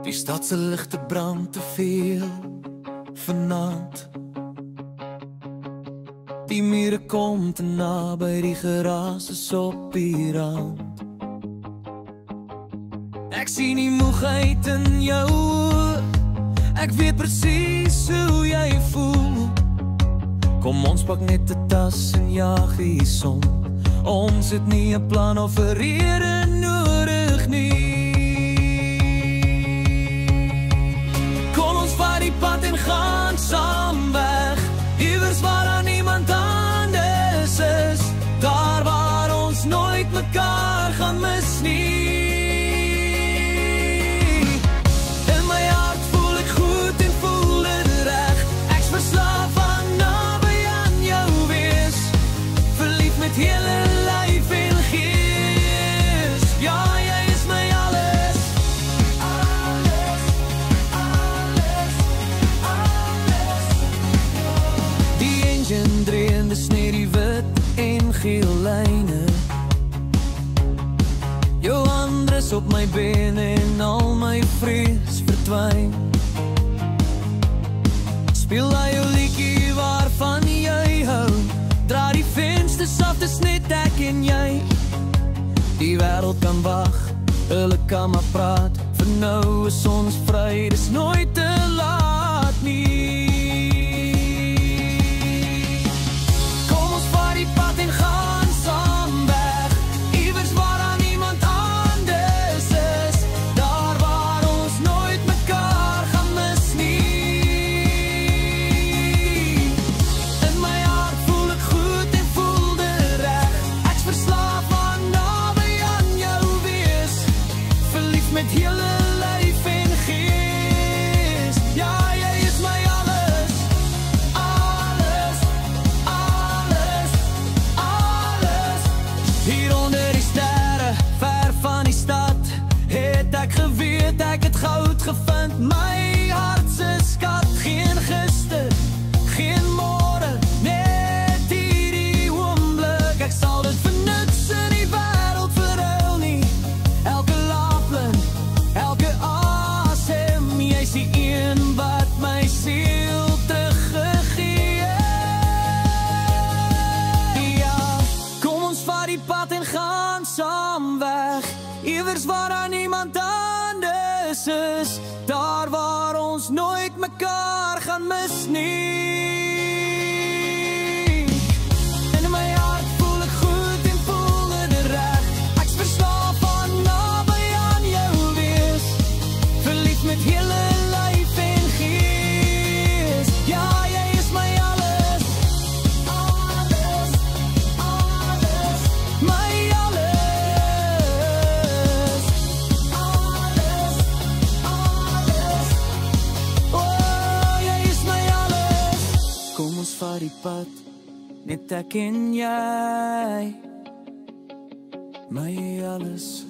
Die stad se ligte brand te veel vanaand. Die mure kom te naby, die geraas is op die rand. Ek sien die moegheid in jou oë, ek weet presies hoe jy voel. Kom ons pak net 'n tas en jaag die son. Ons het nie 'n plan of 'n rede nodig nie. Kom ons vat die pad en gaan saam weg, iewers waar daar niemand anders is, daar waar ons nooit mekaar gaan mis nie. Hele lyf en gees, ja, jy is my alles. Alles, alles, alles. Die engine dreende sneer die wit en geel lyne. Jou hand is op my bene en al my vrees verdwyn. Speel hy jou liedjie waarvan jy hou, draai die vensters af, dis net ek en jy. Die wêreld kan wag, hulle kan maar praat. Vir nou is ons vry, dis nooit te laat nie. Kom ons vat die pad en gaan saam weg, iewers waar daar niemand anders is, daar waar ons nooit mekaar gaan mis nie. Met hele lyf en gees, ja, jy is my alles. Alles, alles, alles. Hier onder die sterre, ver van die stad, het ek geweet ek het goud gevind. My hart se skat, geen gister, geen môre, net hierdie oomblik. Ek sal dit vir niks in die wêreld verruil nie. Elke laafpunt, elke asem, jy is die een wat my siel teruggegee. Ja, kom ons vat die pad en gaan saam weg, iewers waar daar niemand anders is, daar waar ons nooit mekaar gaan mis nie. En in my hart voel ek goed en voel dit reg, ek's verslaaf van naby aan jou wees, verlief met hele lyf en gees, ja, jy is my alles. Alles, alles, my alles. Alles, alles, oh, jy is my alles. Kom ons vat die pad, net ek en jy, my alles.